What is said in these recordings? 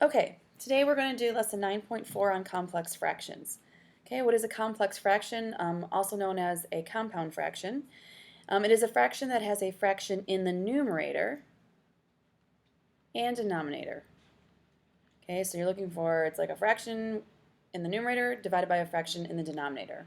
Okay, today we're going to do lesson 9.4 on complex fractions. Okay, what is a complex fraction? Also known as a compound fraction. It is a fraction that has a fraction in the numerator and denominator. Okay, so you're looking for, it's like a fraction in the numerator divided by a fraction in the denominator.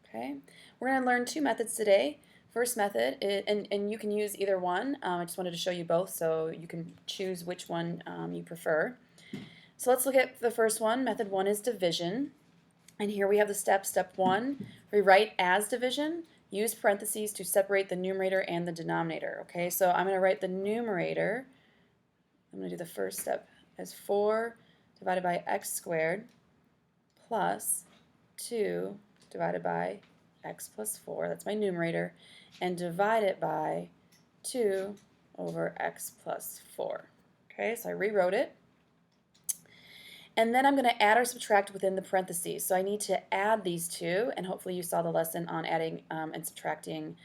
Okay, we're going to learn two methods today. First method, and you can use either one. I just wanted to show you both so you can choose which one you prefer. So let's look at the first one. Method 1 is division. And here we have the steps. Step 1, rewrite as division. Use parentheses to separate the numerator and the denominator. Okay, so I'm going to write the numerator. I'm going to do the first step as 4 divided by x squared plus 2 divided by x plus 4. That's my numerator. And divide it by 2 over x plus 4. Okay, so I rewrote it. And then I'm going to add or subtract within the parentheses. So I need to add these two, and hopefully you saw the lesson on adding and subtracting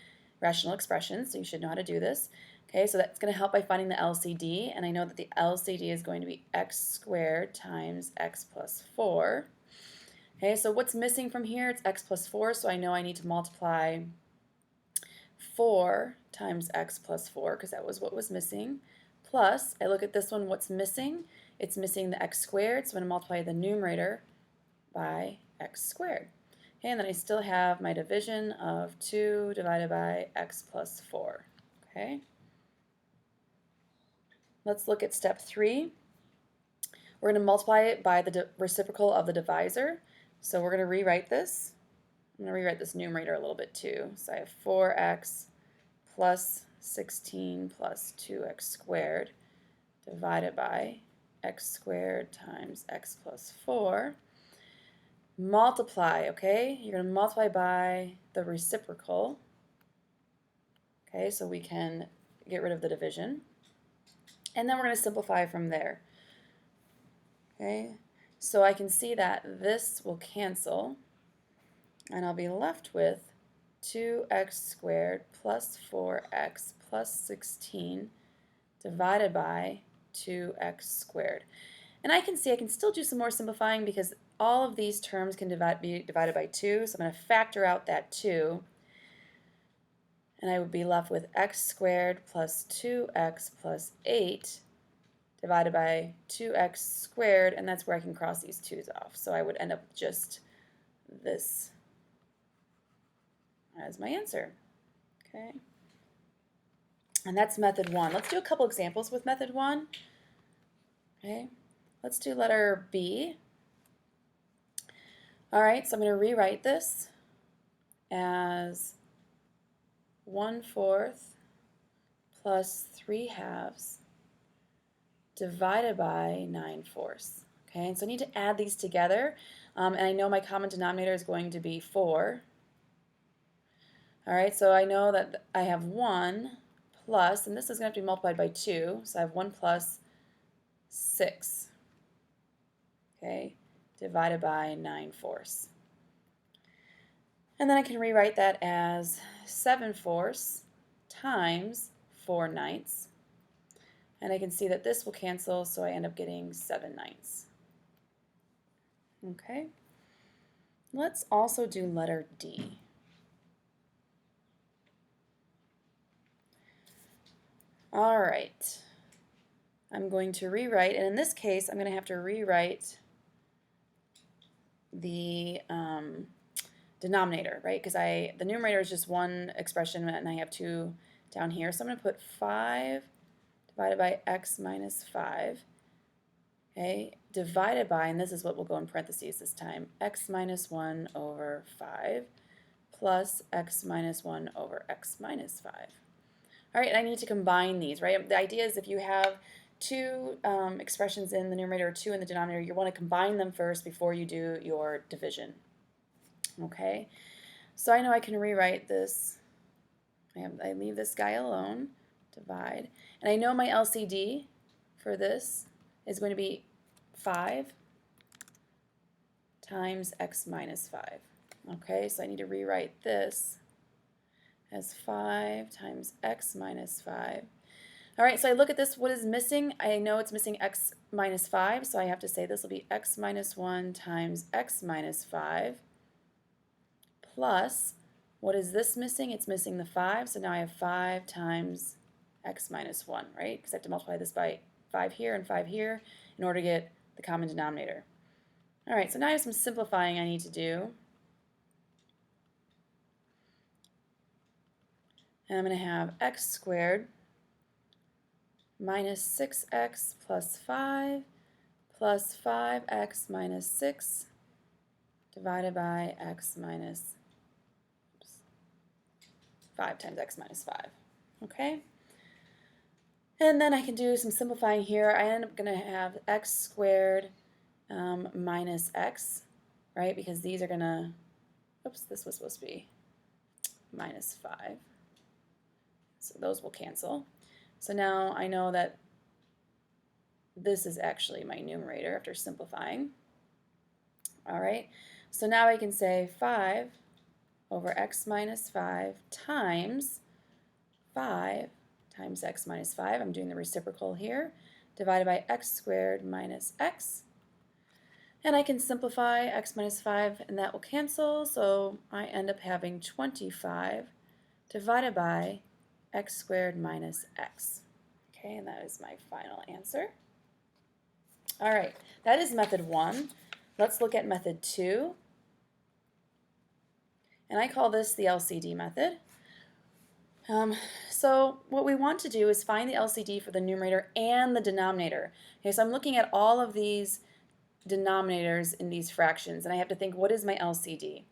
rational expressions, so you should know how to do this. Okay, so that's going to help by finding the LCD, and I know that the LCD is going to be x squared times x plus 4. Okay, so what's missing from here? It's x plus 4, so I know I need to multiply 4 times x plus 4, because that was what was missing. Plus, I look at this one, what's missing? It's missing the x squared, so I'm going to multiply the numerator by x squared. Okay, and then I still have my division of 2 divided by x plus 4. Okay. Let's look at step 3. We're going to multiply it by the reciprocal of the divisor. So we're going to rewrite this. I'm going to rewrite this numerator a little bit too. So I have 4x plus 16 plus 2x squared divided by x squared times x plus 4. Multiply, okay? You're going to multiply by the reciprocal. Okay, so we can get rid of the division. And then we're going to simplify from there. Okay, so I can see that this will cancel, and I'll be left with 2x squared plus 4x plus 16 divided by 2x squared. And I can see I can still do some more simplifying because all of these terms can be divided by 2, so I'm going to factor out that 2, and I would be left with x squared plus 2x plus 8 divided by 2x squared, and that's where I can cross these 2's off. So I would end up with just this as my answer. Okay. And that's method 1. Let's do a couple examples with method 1. Okay. Let's do letter B. All right, so I'm going to rewrite this as 1/4 plus 3/2 divided by 9/4. Okay, and so I need to add these together, and I know my common denominator is going to be 4. All right, so I know that I have 1 plus, and this is going to have to be multiplied by 2, so I have 1 plus 6, okay, divided by 9/4. And then I can rewrite that as 7/4 times 4/9. And I can see that this will cancel, so I end up getting 7/9. Okay. Let's also do letter D. All right. I'm going to rewrite, and in this case, I'm going to have to rewrite the denominator, right? Because the numerator is just one expression, and I have 2 down here. So I'm going to put 5 divided by x minus 5, okay, divided by, and this is what will go in parentheses this time, x minus 1 over 5 plus x minus 1 over x minus 5. All right, and I need to combine these, right? The idea is if you have 2 expressions in the numerator or 2 in the denominator, you want to combine them first before you do your division. Okay, so I know I can rewrite this. I leave this guy alone. Divide. And I know my LCD for this is going to be 5 times x minus 5. Okay, so I need to rewrite this as 5 times x minus 5. All right, so I look at this, what is missing? I know it's missing x minus 5, so I have to say this will be x minus 1 times x minus 5 plus, what is this missing? It's missing the 5, so now I have 5 times x minus 1, right? Because I have to multiply this by 5 here and 5 here in order to get the common denominator. All right, so now I have some simplifying I need to do. And I'm going to have x squared minus 6x plus 5 plus 5x minus 6 divided by x minus 5 times x minus 5. Okay? And then I can do some simplifying here. I end up going to have x squared minus x, right? Because these are going to, oops, this was supposed to be minus 5. So those will cancel. So now I know that this is actually my numerator after simplifying. All right, so now I can say 5 over x minus 5 times 5 times x minus 5. I'm doing the reciprocal here, divided by x squared minus x. And I can simplify x minus 5, and that will cancel, so I end up having 25 divided by x squared minus x. Okay, and that is my final answer. All right, that is method 1. Let's look at method 2. And I call this the LCD method. So what we want to do is find the LCD for the numerator and the denominator. Okay, so I'm looking at all of these denominators in these fractions, and I have to think, what is my LCD?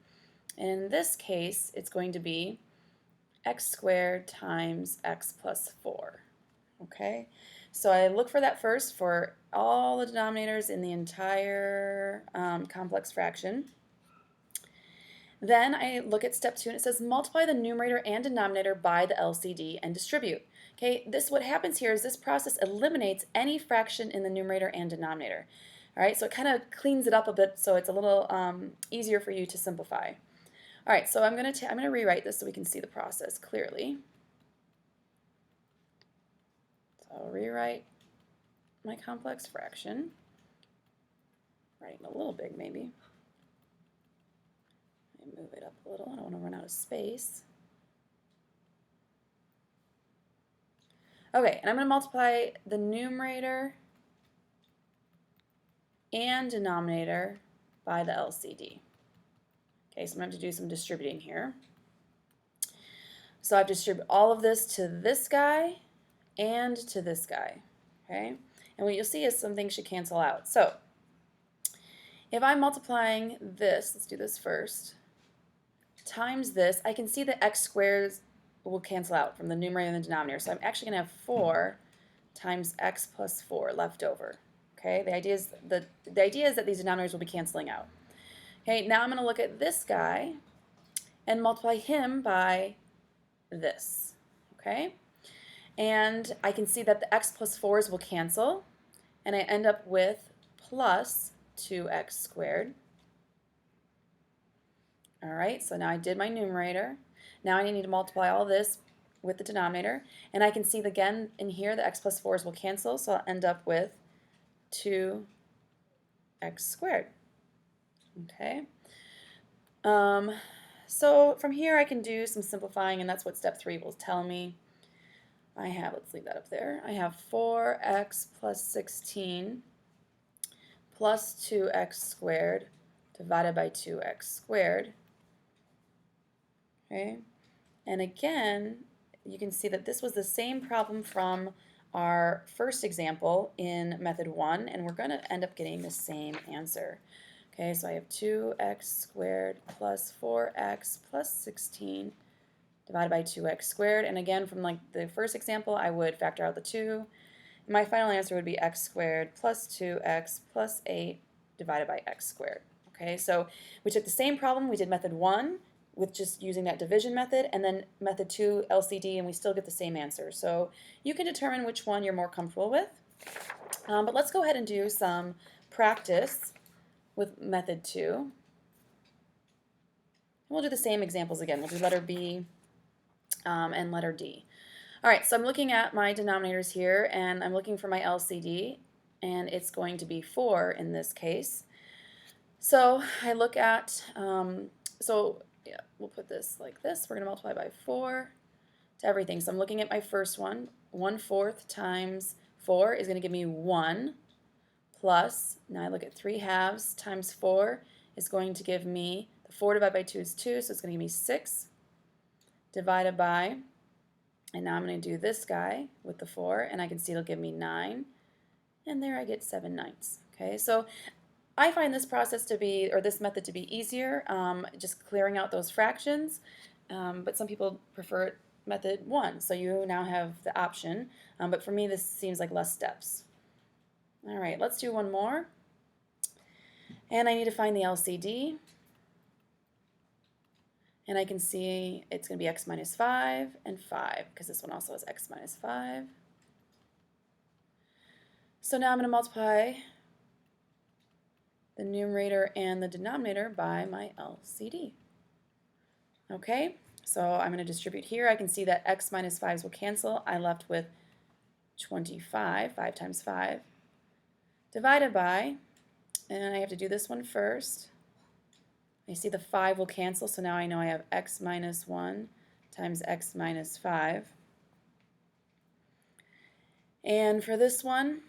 And in this case, it's going to be x squared times x plus 4. Okay, so I look for that first for all the denominators in the entire complex fraction. Then I look at step 2, and it says multiply the numerator and denominator by the LCD and distribute. Okay, what happens here is this process eliminates any fraction in the numerator and denominator. All right, so it kind of cleans it up a bit so it's a little easier for you to simplify. All right, so I'm going to rewrite this so we can see the process clearly. So I'll rewrite my complex fraction. Writing a little big maybe. Move it up a little. I don't want to run out of space. Okay, and I'm going to multiply the numerator and denominator by the LCD. Okay, so I'm going to have to do some distributing here. So I've distributed all of this to this guy and to this guy. Okay, and what you'll see is some things should cancel out. So if I'm multiplying this, let's do this first, times this, I can see that x squares will cancel out from the numerator and the denominator. So I'm actually going to have 4 times x plus 4 left over. Okay, the idea is that these denominators will be canceling out. Okay, now I'm going to look at this guy and multiply him by this. Okay, and I can see that the x plus 4s will cancel, and I end up with plus 2x squared. All right, so now I did my numerator. Now I need to multiply all this with the denominator, and I can see again in here the x plus 4s will cancel, so I'll end up with 2x squared. Okay. So from here I can do some simplifying, and that's what step 3 will tell me. I have, let's leave that up there, I have 4x plus 16 plus 2x squared divided by 2x squared. Okay, and again, you can see that this was the same problem from our first example in method 1, and we're going to end up getting the same answer. Okay, so I have 2x squared plus 4x plus 16 divided by 2x squared, and again, from like the first example, I would factor out the 2. And my final answer would be x squared plus 2x plus 8 divided by x squared. Okay, so we took the same problem, we did method 1 with just using that division method, and then method 2 LCD, and we still get the same answer. So you can determine which one you're more comfortable with. But let's go ahead and do some practice with method 2. And we'll do the same examples again. We'll do letter B, and letter D. All right, so I'm looking at my denominators here, and I'm looking for my LCD, and it's going to be 4 in this case. So I look at, yeah, we'll put this like this. We're going to multiply by 4 to everything. So I'm looking at my first one. 1/4 times 4 is going to give me 1 plus, now I look at 3/2 times 4 is going to give me, the 4 divided by 2 is 2, so it's going to give me 6 divided by, and now I'm going to do this guy with the 4, and I can see it'll give me 9, and there I get 7/9. Okay, so I find this process to be, or this method to be easier, just clearing out those fractions, but some people prefer method 1, so you now have the option, but for me this seems like less steps. All right, let's do one more, and I need to find the LCD, and I can see it's going to be x minus 5 and 5, because this one also has x minus 5. So now I'm going to multiply the numerator and the denominator by my LCD. Okay, so I'm going to distribute here. I can see that x minus 5s will cancel. I'm left with 25, 5 times 5, divided by, and I have to do this one first. I see the 5 will cancel, so now I know I have x minus 1 times x minus 5. And for this one,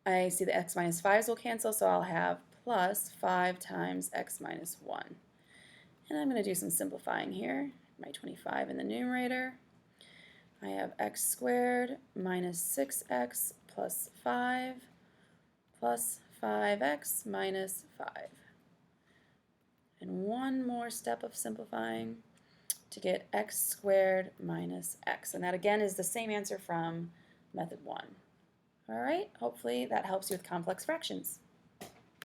I see the x minus 5s will cancel, so I'll have plus 5 times x minus 1. And I'm going to do some simplifying here. My 25 in the numerator. I have x squared minus 6x plus 5 plus 5x minus 5. And one more step of simplifying to get x squared minus x. And that again is the same answer from method 1. All right, hopefully that helps you with complex fractions.